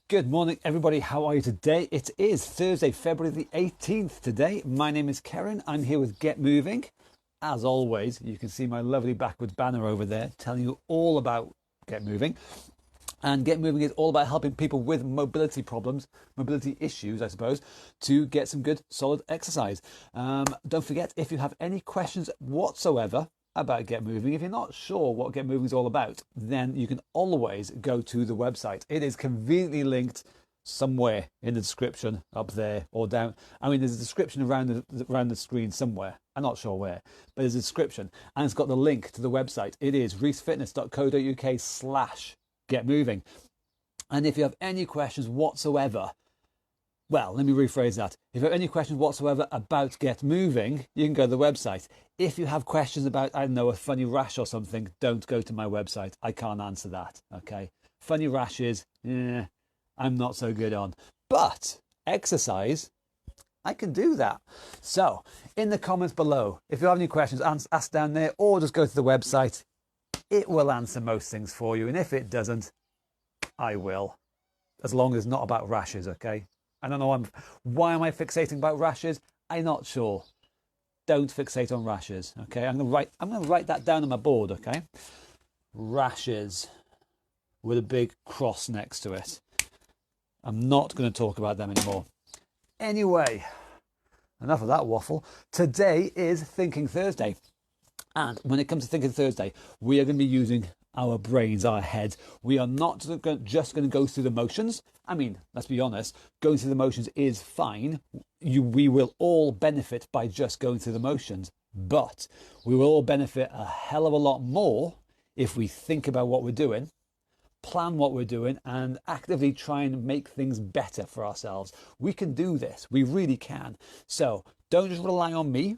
Good morning, everybody. How are you today? It is Thursday, February the 18th today. My name is Karen. I'm here with Get Moving. As always, you can see my lovely backwards banner over there telling you all about Get Moving. And Get Moving is all about helping people with mobility problems, mobility issues, I suppose, to get some good, solid exercise. Don't forget, if you have any questions whatsoever about Get Moving, if you're not sure what Get Moving is all about, then you can always go to the website. It is conveniently linked somewhere in the description, up there or down. I mean, there's a description around the screen somewhere. I'm not sure where, but there's a description, and it's got the link to the website. It is reesfitness.co.uk/Get Moving. And if you have any questions whatsoever, well, let me rephrase that. If you have any questions whatsoever about Get Moving, you can go to the website. If you have questions about, I don't know, a funny rash or something, don't go to my website. I can't answer that, okay? Funny rashes, I'm not so good on. But exercise, I can do that. So, in the comments below, if you have any questions, ask down there, or just go to the website. It will answer most things for you. And if it doesn't, I will. As long as it's not about rashes, okay? I don't know why am I fixating about rashes? I'm not sure. Don't fixate on rashes, okay? I'm gonna write that down on my board, okay? Rashes with a big cross next to it. I'm not going to talk about them anymore. Anyway, enough of that waffle. Today is Thinking Thursday. And when it comes to Thinking Thursday, we are going to be using our brains, our heads. We are not just going to go through the motions. I mean, let's be honest, going through the motions is fine. We will all benefit by just going through the motions. But we will all benefit a hell of a lot more if we think about what we're doing, plan what we're doing, and actively try and make things better for ourselves. We can do this. We really can. So don't just rely on me.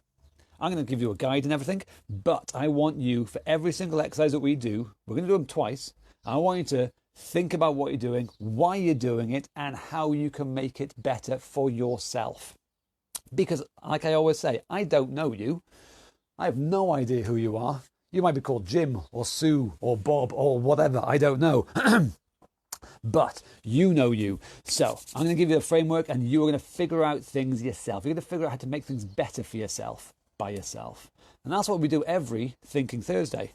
I'm going to give you a guide and everything, but I want you, for every single exercise that we do, we're going to do them twice. I want you to think about what you're doing, why you're doing it, and how you can make it better for yourself. Because, like I always say, I don't know you. I have no idea who you are. You might be called Jim or Sue or Bob or whatever. I don't know. But you know you. So I'm going to give you a framework, and you're going to figure out things yourself. You're going to figure out how to make things better for yourself by yourself. And that's what we do every Thinking Thursday.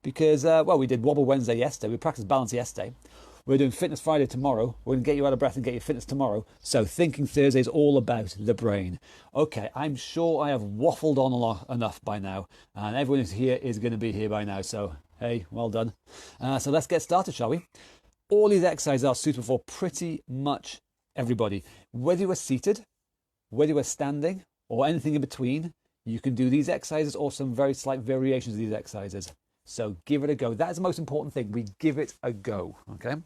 Because, we did Wobble Wednesday yesterday. We practiced balance yesterday. We're doing Fitness Friday tomorrow. We're going to get you out of breath and get you fitness tomorrow. So Thinking Thursday is all about the brain. Okay, I'm sure I have waffled on enough by now. And everyone who's here is going to be here by now. So, hey, well done. So let's get started, shall we? All these exercises are suitable for pretty much everybody. Whether you are seated, whether you are standing, or anything in between, you can do these exercises or some very slight variations of these exercises. So give it a go. That is the most important thing. We give it a go, okay?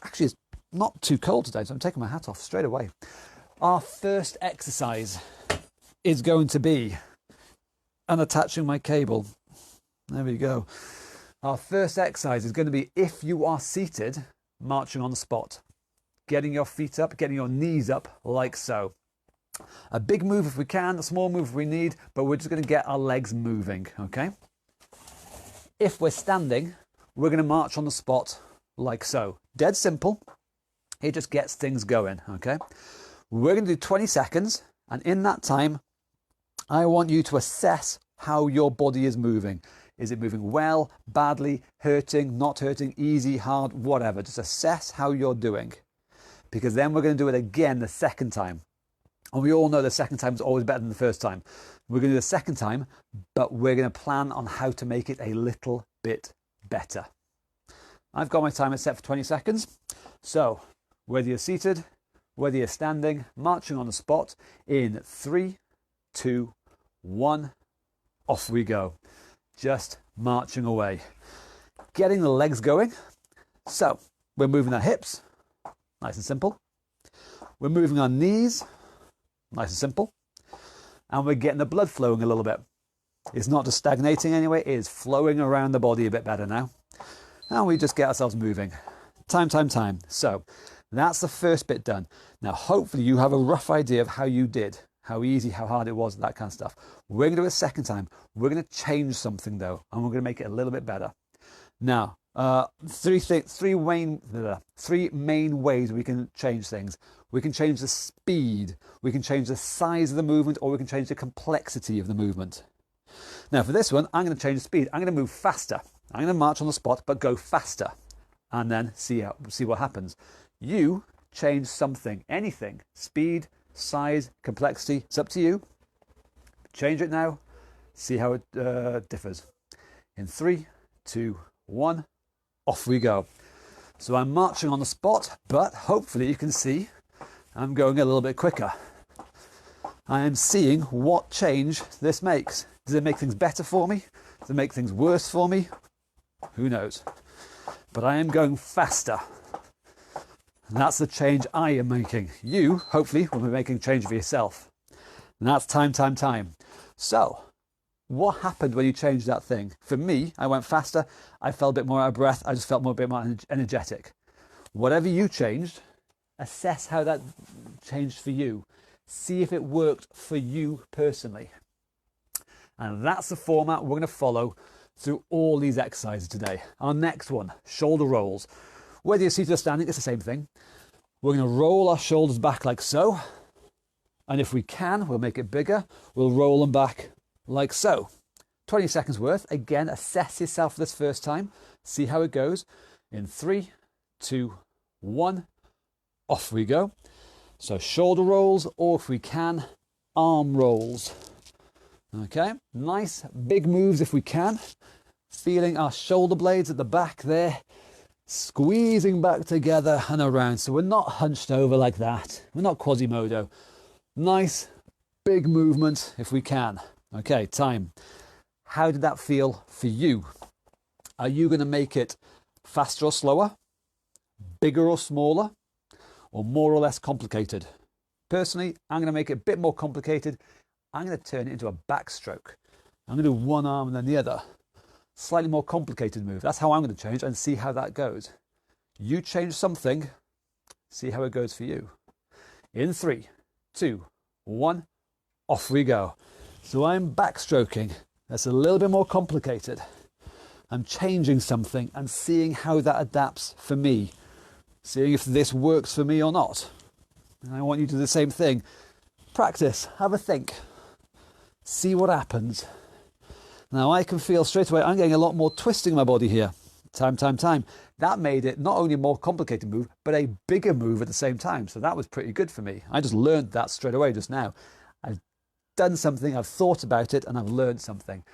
Actually, it's not too cold today, so I'm taking my hat off straight away. Our first exercise is going to be unattaching my cable. There we go. Our first exercise is going to be, if you are seated, marching on the spot. Getting your feet up, getting your knees up, like so. A big move if we can, a small move if we need, but we're just going to get our legs moving, okay? If we're standing, we're going to march on the spot like so. Dead simple. It just gets things going, okay? We're going to do 20 seconds, and in that time, I want you to assess how your body is moving. Is it moving well, badly, hurting, not hurting, easy, hard, whatever. Just assess how you're doing. Because then we're going to do it again the second time. And we all know the second time is always better than the first time. We're going to do the second time, but we're going to plan on how to make it a little bit better. I've got my timer set for 20 seconds. So whether you're seated, whether you're standing, marching on the spot, in 3, 2, 1, off we go. Just marching away. Getting the legs going. So we're moving our hips, nice and simple. We're moving our knees, nice and simple. And we're getting the blood flowing a little bit. It's not just stagnating anyway, it is flowing around the body a bit better now. And we just get ourselves moving. Time. So that's the first bit done. Now hopefully you have a rough idea of how you did, how easy, how hard it was, that kind of stuff. We're going to do it a second time. We're going to change something though, and we're going to make it a little bit better. Now, Three main ways we can change things. We can change the speed, we can change the size of the movement, or we can change the complexity of the movement. Now for this one, I'm going to change the speed. I'm going to move faster. I'm going to march on the spot, but go faster, and then see what happens. You change something, anything, speed, size, complexity. It's up to you. Change it now. See how it differs. In 3, 2, 1, off we go. So I'm marching on the spot, but hopefully you can see I'm going a little bit quicker. I am seeing what change this makes. Does it make things better for me? Does it make things worse for me? Who knows? But I am going faster. And that's the change I am making. You, hopefully, will be making change for yourself. And that's time. So, what happened when you changed that thing? For me, I went faster. I felt a bit more out of breath. I just felt a bit more energetic. Whatever you changed, assess how that changed for you. See if it worked for you personally. And that's the format we're going to follow through all these exercises today. Our next one, shoulder rolls. Whether you're seated or standing, it's the same thing. We're going to roll our shoulders back like so. And if we can, we'll make it bigger. We'll roll them back like so. 20 seconds worth. Again, assess yourself this first time. See how it goes. In 3, 2, 1, off we go. So shoulder rolls, or if we can, arm rolls. Okay, nice big moves if we can. Feeling our shoulder blades at the back there, squeezing back together and around. So we're not hunched over like that. We're not Quasimodo. Nice big movement if we can. Okay, time. How did that feel for you? Are you going to make it faster or slower, bigger or smaller, or more or less complicated? Personally, I'm going to make it a bit more complicated. I'm going to turn it into a backstroke. I'm going to do one arm and then the other. Slightly more complicated move. That's how I'm going to change and see how that goes. You change something, see how it goes for you. In 3, 2, 1, off we go. So I'm backstroking. That's a little bit more complicated. I'm changing something and seeing how that adapts for me. Seeing if this works for me or not. And I want you to do the same thing. Practice, have a think. See what happens. Now I can feel straight away I'm getting a lot more twisting in my body here. Time. That made it not only a more complicated move, but a bigger move at the same time. So that was pretty good for me. I just learned that straight away just now. I've done something, I've thought about it, and I've learned something.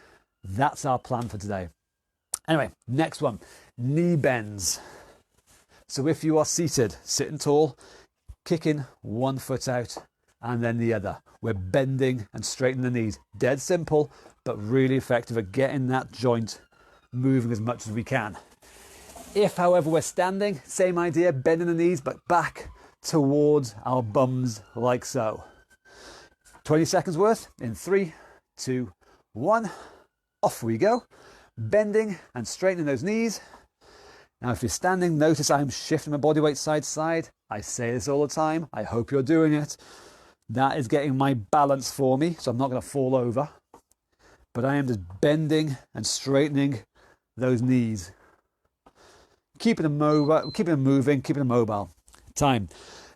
That's our plan for today. Anyway, next one, knee bends. So if you are seated, sitting tall, kicking one foot out and then the other. We're bending and straightening the knees. Dead simple, but really effective at getting that joint moving as much as we can. If, however, we're standing, same idea, bending the knees, but back towards our bums like so. 20 seconds worth in 3, 2, 1. Off we go. Bending and straightening those knees. Now, if you're standing, notice I'm shifting my body weight side to side. I say this all the time. I hope you're doing it. That is getting my balance for me, so I'm not going to fall over. But I am just bending and straightening those knees. Keeping them mobile, keeping them moving, keeping them mobile. Time.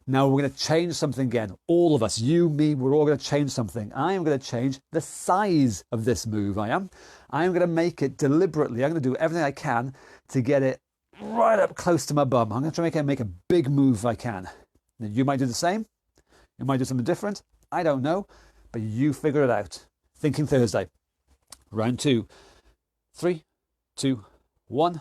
Now we're going to change something again. All of us, you, me, we're all going to change something. I am going to change the size of this move. I am going to make it deliberately. I'm going to do everything I can to get it right up close to my bum. I'm going to try to make a big move if I can. Now, you might do the same. You might do something different. I don't know. But you figure it out. Thinking Thursday. Round 2. 3, 2, 1.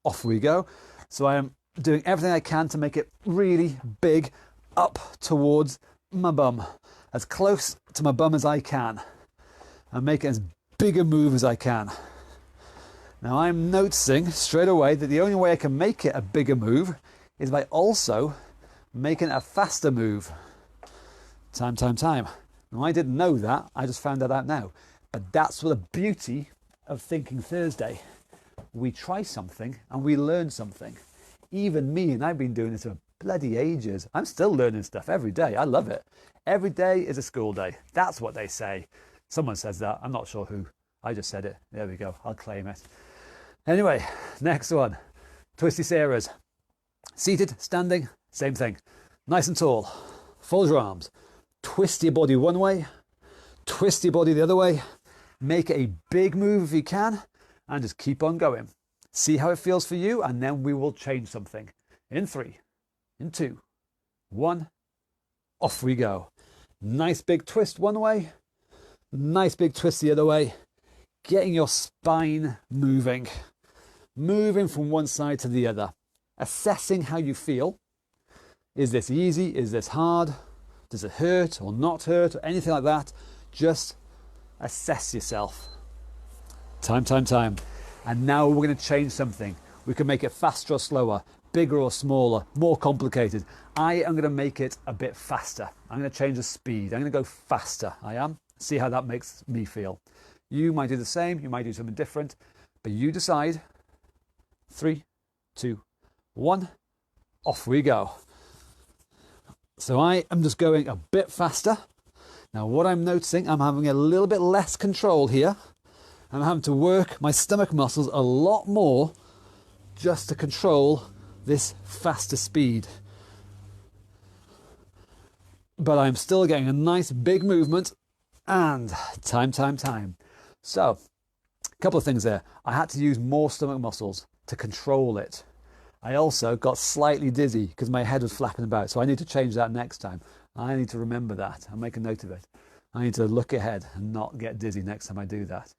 Off we go. So I am doing everything I can to make it really big up towards my bum. As close to my bum as I can. And make it as big a move as I can. Now I'm noticing straight away that the only way I can make it a bigger move is by also making it a faster move. Time. Now I didn't know that, I just found that out now. But that's what the beauty of Thinking Thursday. We try something and we learn something. Even me, and I've been doing this for bloody ages. I'm still learning stuff every day. I love it. Every day is a school day. That's what they say. Someone says that. I'm not sure who. I just said it. There we go. I'll claim it. Anyway, next one. Twisty Sarahs. Seated, standing, same thing. Nice and tall. Fold your arms. Twist your body one way. Twist your body the other way. Make it a big move if you can. And just keep on going. See how it feels for you, and then we will change something. In 3, in 2, 1. Off we go. Nice big twist one way. Nice big twist the other way. Getting your spine moving. Moving from one side to the other. Assessing how you feel. Is this easy? Is this hard? Does it hurt or not hurt or anything like that? Just assess yourself. Time. And now we're going to change something. We can make it faster or slower, bigger or smaller, more complicated. I am going to make it a bit faster. I'm going to change the speed. I'm going to go faster. I am. See how that makes me feel. You might do the same. You might do something different. But you decide. 3, 2, 1. Off we go. So I am just going a bit faster. Now what I'm noticing, I'm having a little bit less control here. I'm having to work my stomach muscles a lot more just to control this faster speed. But I'm still getting a nice big movement and time. So, a couple of things there. I had to use more stomach muscles to control it. I also got slightly dizzy because my head was flapping about. So I need to change that next time. I need to remember that and make a note of it. I need to look ahead and not get dizzy next time I do that.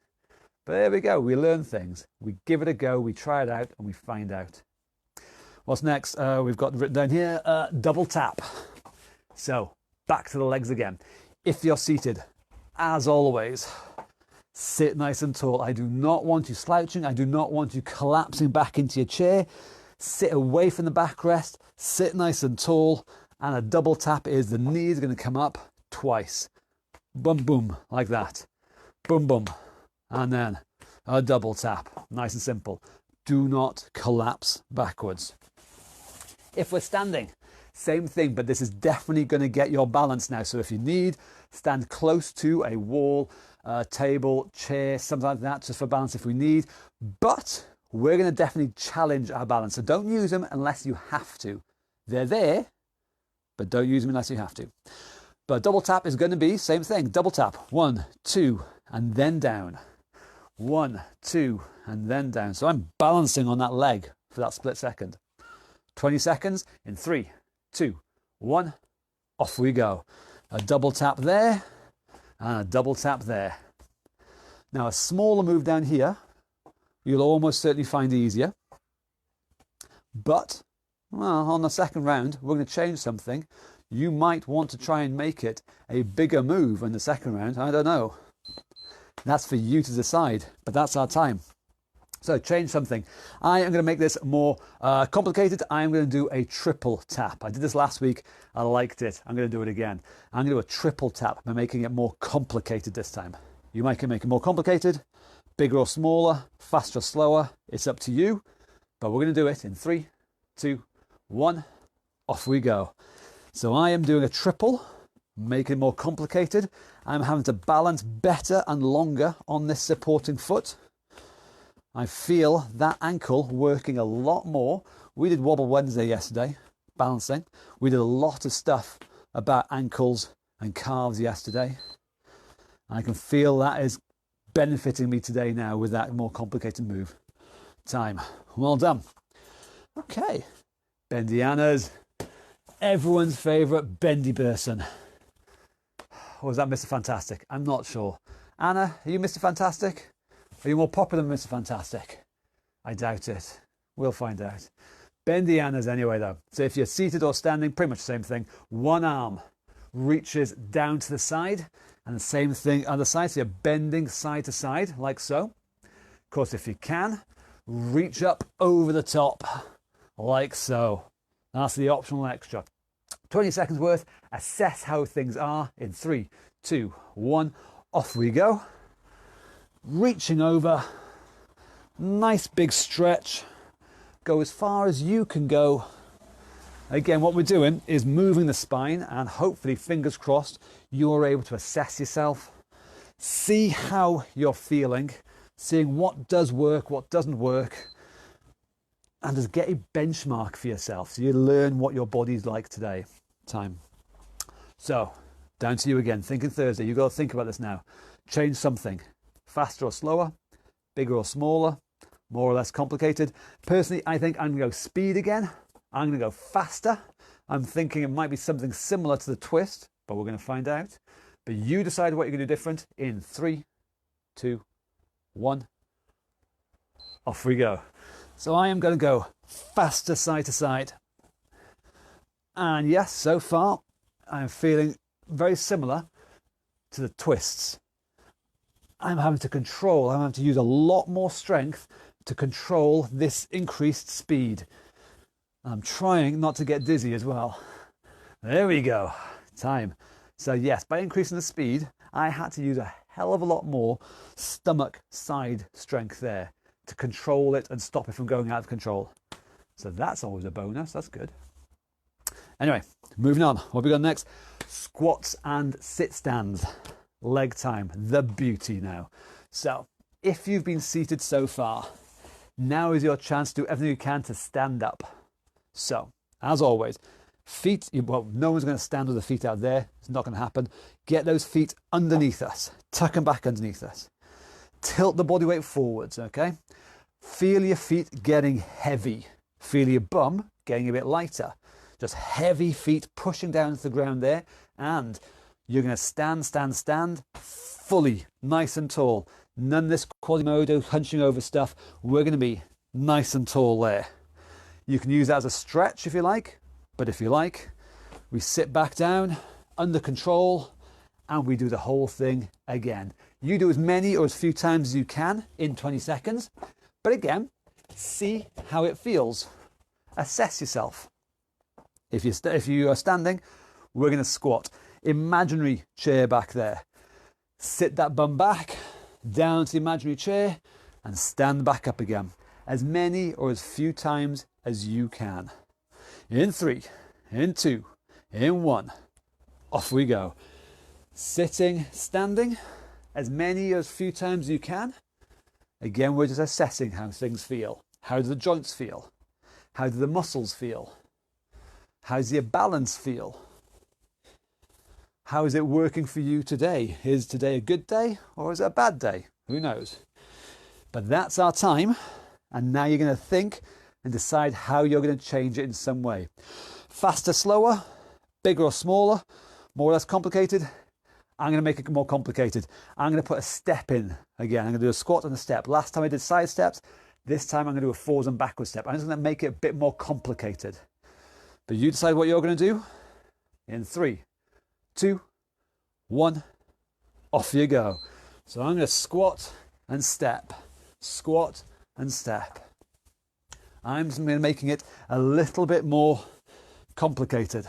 But there we go. We learn things. We give it a go. We try it out and we find out. What's next? We've got written down here, double tap. So back to the legs again. If you're seated, as always, sit nice and tall. I do not want you slouching. I do not want you collapsing back into your chair. Sit away from the backrest. Sit nice and tall. And a double tap is the knees are going to come up twice. Boom, boom, like that. Boom, boom. And then a double tap. Nice and simple. Do not collapse backwards. If we're standing, same thing, but this is definitely going to get your balance now. So if you need, stand close to a wall, table, chair, something like that, just for balance if we need. But we're going to definitely challenge our balance. So don't use them unless you have to. They're there, but don't use them unless you have to. But double tap is going to be same thing. Double tap. 1, 2, and then down. 1, 2, and then down. So I'm balancing on that leg for that split second. 20 seconds in 3, 2, 1. Off we go. A double tap there and a double tap there. Now a smaller move down here, you'll almost certainly find easier. But, well, on the second round, we're going to change something. You might want to try and make it a bigger move in the second round. I don't know. That's for you to decide, but that's our time. So change something. I am going to make this more complicated. I am going to do a triple tap. I did this last week. I liked it. I'm going to do it again. I'm going to do a triple tap by making it more complicated this time. You might make it more complicated, bigger or smaller, faster or slower. It's up to you, but we're going to do it in 3, 2, 1. Off we go. So I am doing a triple, make it more complicated. I'm having to balance better and longer on this supporting foot. I feel that ankle working a lot more. We did Wobble Wednesday yesterday, balancing. We did a lot of stuff about ankles and calves yesterday. I can feel that is benefiting me today now with that more complicated move. Time. Well done. Okay. Bendianas. Everyone's favourite bendy person. Or was that Mr. Fantastic? I'm not sure. Anna, are you Mr. Fantastic? Are you more popular than Mr. Fantastic? I doubt it. We'll find out. Bendianas anyway though. So if you're seated or standing, pretty much the same thing. One arm reaches down to the side and the same thing other side. So you're bending side to side like so. Of course, if you can, reach up over the top like so. That's the optional extra. 20 seconds worth. Assess how things are in 3, 2, 1. Off we go. Reaching over. Nice big stretch. Go as far as you can go. Again, what we're doing is moving the spine, and hopefully, fingers crossed, you're able to assess yourself. See how you're feeling. Seeing what does work, what doesn't work. and just get a benchmark for yourself so you learn what your body's like today. Time. So, down to you again. Thinking Thursday. You've got to think about this now. Change something. Faster or slower, bigger or smaller, more or less complicated. Personally, I think I'm going to go speed again. I'm going to go faster. I'm thinking it might be something similar to the twist, but we're going to find out. But you decide what you're going to do different in 3, 2, 1. Off we go. So I am going to go faster side to side. And yes, so far, I'm feeling very similar to the twists. I'm having to use a lot more strength to control this increased speed. I'm trying not to get dizzy as well. There we go. Time. So yes, by increasing the speed, I had to use a hell of a lot more stomach side strength there to control it and stop it from going out of control. So that's always a bonus. That's good. Anyway, moving on. What have we got next? Squats and sit stands. Leg time. The beauty now. So if you've been seated so far, now is your chance to do everything you can to stand up. So, as always, feet, well, no one's going to stand with the feet out there. It's not going to happen. Get those feet underneath us. Tuck them back underneath us. Tilt the body weight forwards, okay? Feel your feet getting heavy. Feel your bum getting a bit lighter. Just heavy feet pushing down to the ground there. And you're going to stand fully, nice and tall. None of this Quasimodo hunching over stuff. We're going to be nice and tall there. You can use that as a stretch if you like, but if you like, we sit back down, under control, and we do the whole thing again. You do as many or as few times as you can in 20 seconds, but again, see how it feels. Assess yourself. If you are standing, we're going to squat. Imaginary chair back there. Sit that bum back, down to the imaginary chair, and stand back up again. As many or as few times as you can. In 3, in 2, in 1. Off we go. Sitting, standing, as many or as few times as you can. Again, we're just assessing how things feel. How do the joints feel? How do the muscles feel? How does your balance feel? How is it working for you today? Is today a good day or is it a bad day? Who knows? But that's our time. And now you're going to think and decide how you're going to change it in some way. Faster, slower, bigger or smaller, more or less complicated. I'm going to make it more complicated. I'm going to put a step in again. I'm going to do a squat and a step. Last time I did side steps. This time I'm going to do a forwards and backwards step. I'm just going to make it a bit more complicated. But you decide what you're going to do. In 3, 2, 1, off you go. So I'm going to squat and step. Squat and step. I'm just making it a little bit more complicated.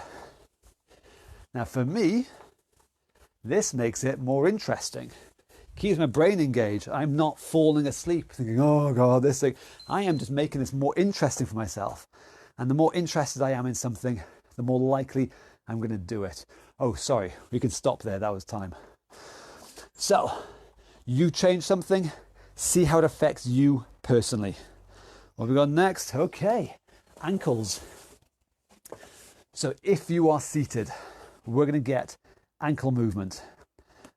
Now for me, this makes it more interesting. Keeps my brain engaged. I'm not falling asleep thinking, oh God, this thing. I am just making this more interesting for myself. And the more interested I am in something, the more likely I'm going to do it. Oh, sorry, we can stop there. That was time. So, you change something, see how it affects you personally. What have we got next? Okay, ankles. So if you are seated, we're going to get ankle movement.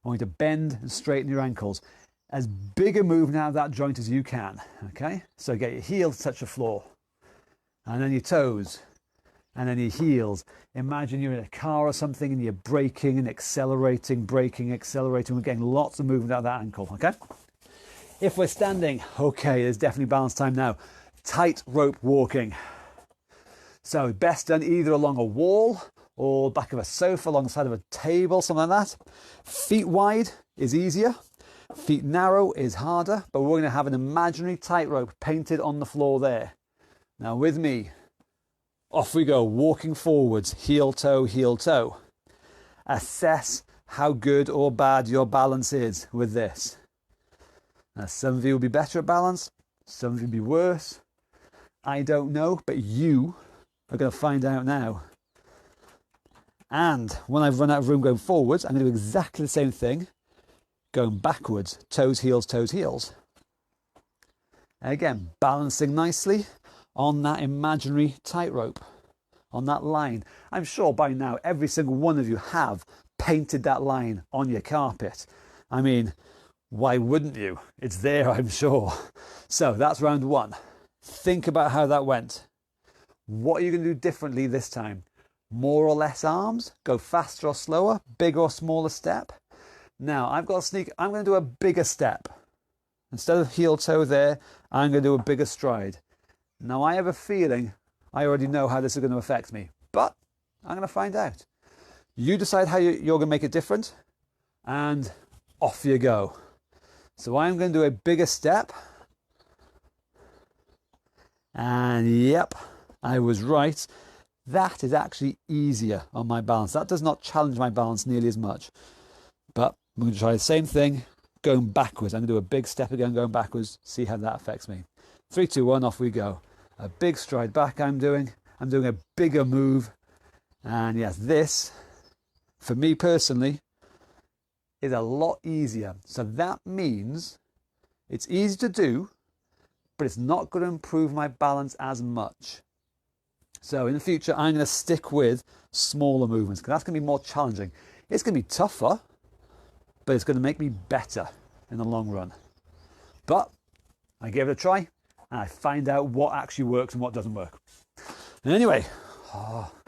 I want you to bend and straighten your ankles. As big a movement out of that joint as you can. Okay, so get your heels to touch the floor. And then your toes. And then your heels. Imagine you're in a car or something and you're braking and accelerating, braking, accelerating. We're getting lots of movement out of that ankle. Okay. If we're standing, okay, there's definitely balance time now. Tight rope walking. So best done either along a wall or back of a sofa, alongside of a table, something like that. Feet wide is easier. Feet narrow is harder, but we're going to have an imaginary tightrope painted on the floor there. Now with me, off we go, walking forwards, heel toe, heel toe. Assess how good or bad your balance is with this. Now some of you will be better at balance, some of you will be worse. I don't know, but you are going to find out now. And when I've run out of room going forwards, I'm going to do exactly the same thing, going backwards, toes, heels, toes, heels. And again, balancing nicely, on that imaginary tightrope, on that line. I'm sure by now every single one of you have painted that line on your carpet. I mean, why wouldn't you? It's there, I'm sure. So that's round one. Think about how that went. What are you going to do differently this time? More or less arms? Go faster or slower? Bigger or smaller step? Now, I've got a sneak. I'm going to do a bigger step. Instead of heel toe there, I'm going to do a bigger stride. Now, I have a feeling I already know how this is going to affect me, but I'm going to find out. You decide how you're going to make it different, and off you go. So I'm going to do a bigger step. And yep, I was right. That is actually easier on my balance. That does not challenge my balance nearly as much. But I'm going to try the same thing, going backwards. I'm going to do a big step again, going backwards, see how that affects me. 3, 2, 1, off we go. A big stride back I'm doing a bigger move. And yes, this, for me personally, is a lot easier. So that means it's easy to do, but it's not going to improve my balance as much. So in the future, I'm going to stick with smaller movements because that's going to be more challenging. It's going to be tougher, but it's going to make me better in the long run. But I gave it a try and I find out what actually works and what doesn't work. And anyway,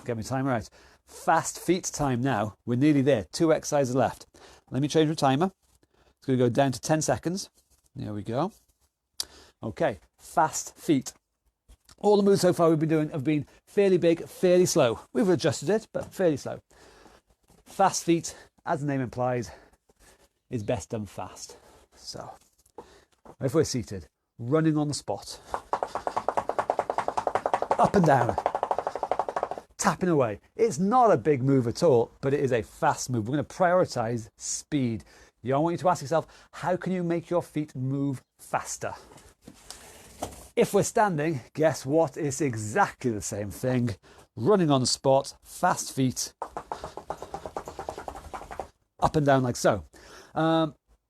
get my timer out. Fast feet time now. We're nearly there. 2 exercises left. Let me change the timer. It's going to go down to 10 seconds. There we go. Okay, fast feet. All the moves so far we've been doing have been fairly big, fairly slow. We've adjusted it, but fairly slow. Fast feet, as the name implies, is best done fast. So, if we're seated, running on the spot, up and down, tapping away. It's not a big move at all, but it is a fast move. We're going to prioritize speed. I want you to ask yourself, how can you make your feet move faster? If we're standing, guess what? It's exactly the same thing. Running on the spot, fast feet, up and down like so.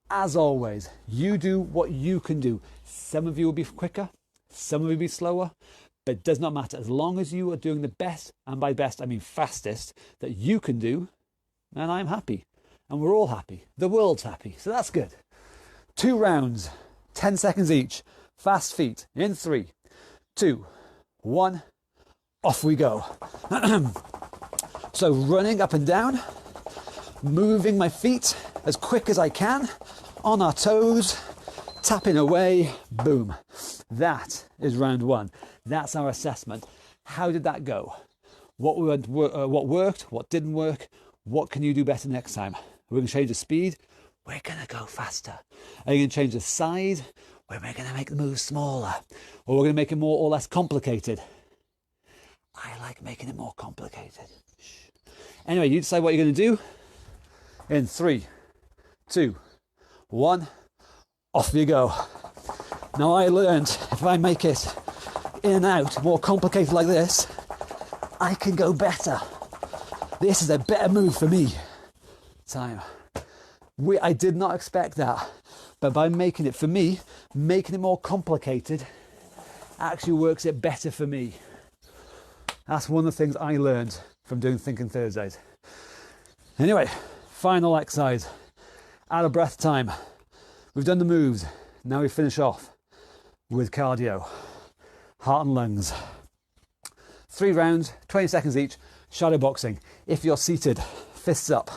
As always, you do what you can do. Some of you will be quicker, some of you will be slower, but it does not matter. As long as you are doing the best, and by best I mean fastest, that you can do, and I'm happy. And we're all happy. The world's happy. So that's good. 2 rounds, 10 seconds each. Fast feet in 3, 2, 1, off we go. So running up and down, moving my feet as quick as I can, on our toes, tapping away, boom. That is round 1. That's our assessment. How did that go? What worked? What didn't work? What can you do better next time? We're going to change the speed. We're going to go faster. Are you going to change the size? We're going to make the move smaller. Or we're going to make it more or less complicated. I like making it more complicated. Anyway, you decide what you're going to do. In 3, 2, 1, off you go. Now I learned if I make it in and out more complicated like this, I can go better. This is a better move for me. Time. I did not expect that. But by making it, for me, making it more complicated actually works it better for me. That's one of the things I learned from doing Thinking Thursdays. Anyway, final exercise. Out of breath time. We've done the moves. Now we finish off with cardio. Heart and lungs. 3 rounds, 20 seconds each. Shadow boxing. If you're seated, fists up,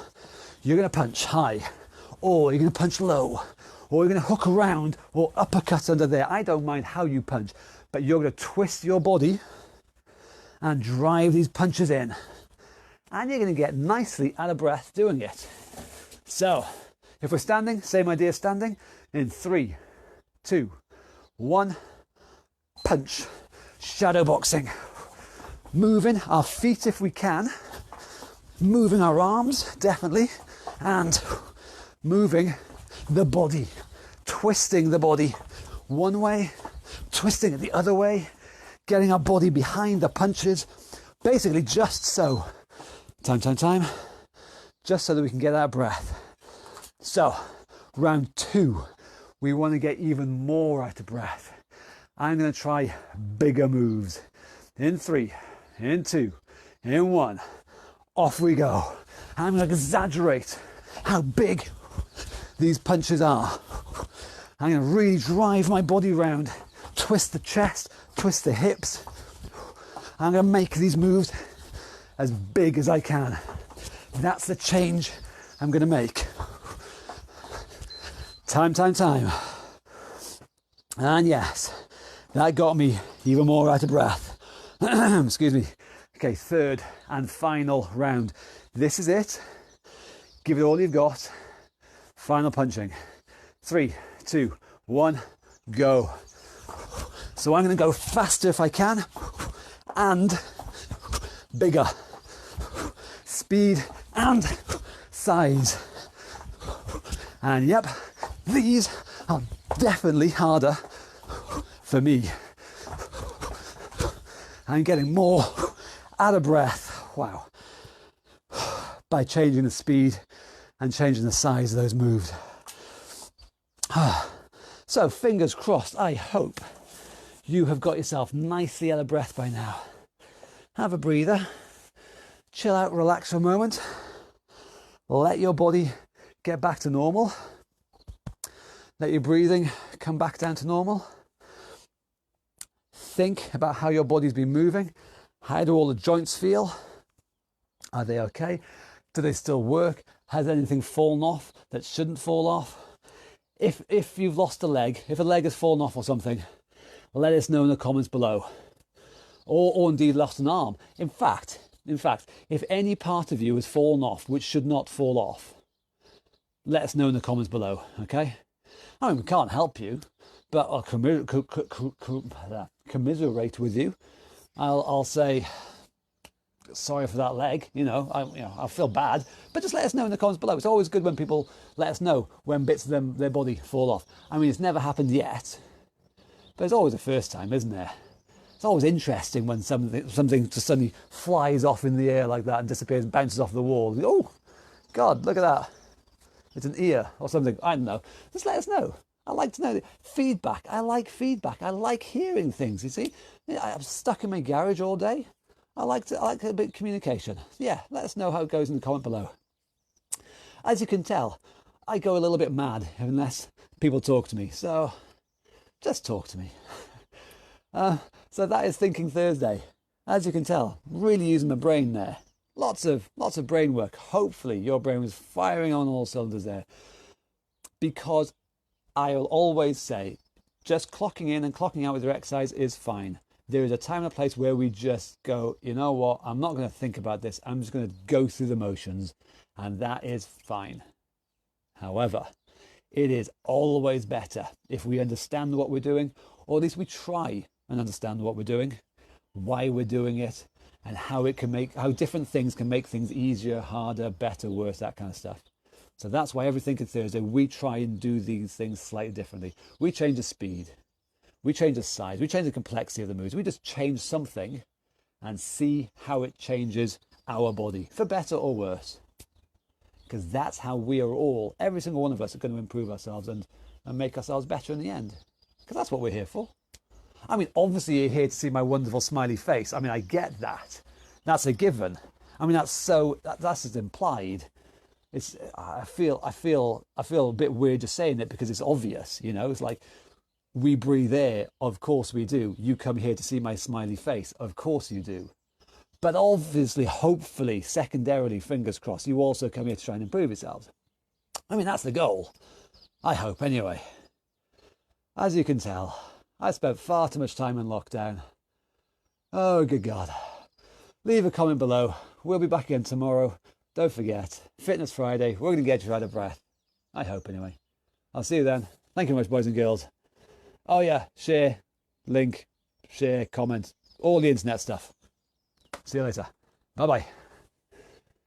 you're going to punch high, or you're going to punch low, or you're going to hook around or uppercut under there. I don't mind how you punch, but you're going to twist your body and drive these punches in. And you're going to get nicely out of breath doing it. So, if we're standing, same idea standing, in 3, 2, 1, punch. Shadow boxing. Moving our feet if we can, moving our arms, definitely, and moving the body, twisting the body one way, twisting it the other way, getting our body behind the punches, basically just so. Time, just so that we can get our breath. So, round 2, we want to get even more out of breath. I'm going to try bigger moves. In 3, in 2, in 1. Off we go. I'm going to exaggerate how big these punches are. I'm going to really drive my body round, twist the chest, twist the hips. I'm going to make these moves as big as I can. That's the change I'm going to make. Time. And yes, that got me even more out of breath. Excuse me. Okay, third and final round. This is it. Give it all you've got. Final punching. 3, 2, 1, go. So I'm going to go faster if I can, and bigger. Speed and size. And yep, these are definitely harder for me. I'm getting more out of breath. Wow. By changing the speed and changing the size of those moves. So fingers crossed, I hope you have got yourself nicely out of breath by now. Have a breather. Chill out, relax for a moment. Let your body get back to normal. Let your breathing come back down to normal. Think about how your body's been moving. How do all the joints feel? Are they okay? Do they still work? Has anything fallen off that shouldn't fall off? If you've lost a leg, if a leg has fallen off or something, let us know in the comments below. Or indeed lost an arm. In fact, if any part of you has fallen off which should not fall off, let us know in the comments below, okay? I mean, we can't help you, but I'll commiserate with you. I'll say, sorry for that leg, I feel bad, but just let us know in the comments below. It's always good when people let us know when bits of their body fall off. I mean, it's never happened yet, but it's always a first time, isn't there? It's always interesting when something just suddenly flies off in the air like that and disappears and bounces off the wall. Oh, God, look at that. It's an ear or something. I don't know. Just let us know. I like to know feedback. I like feedback. I like hearing things, you see. I'm stuck in my garage all day. I like a bit of communication. Yeah, let us know how it goes in the comment below. As you can tell, I go a little bit mad unless people talk to me. So just talk to me. So that is Thinking Thursday. As you can tell, really using my brain there. Lots of brain work. Hopefully your brain was firing on all cylinders there. Because I will always say, just clocking in and clocking out with your exercise is fine. There is a time and a place where we just go, you know what, I'm not going to think about this. I'm just going to go through the motions. And that is fine. However, it is always better if we understand what we're doing, or at least we try and understand what we're doing, why we're doing it, and how different things can make things easier, harder, better, worse, that kind of stuff. So that's why every Thinking Thursday we try and do these things slightly differently. We change the speed, we change the size, we change the complexity of the moves. We just change something and see how it changes our body, for better or worse. Because that's how we are all, every single one of us, are going to improve ourselves and make ourselves better in the end. Because that's what we're here for. I mean, obviously you're here to see my wonderful smiley face. I mean, I get that. That's a given. I mean, that's just implied. I feel a bit weird just saying it because it's obvious, It's like, we breathe air, of course we do. You come here to see my smiley face, of course you do. But obviously, hopefully, secondarily, fingers crossed, you also come here to try and improve yourselves. I mean, that's the goal. I hope, anyway. As you can tell, I spent far too much time in lockdown. Oh, good God. Leave a comment below. We'll be back again tomorrow. Don't forget, Fitness Friday. We're going to get you out of breath. I hope, anyway. I'll see you then. Thank you very much, boys and girls. Oh, yeah, share, link, share, comment, all the internet stuff. See you later. Bye-bye.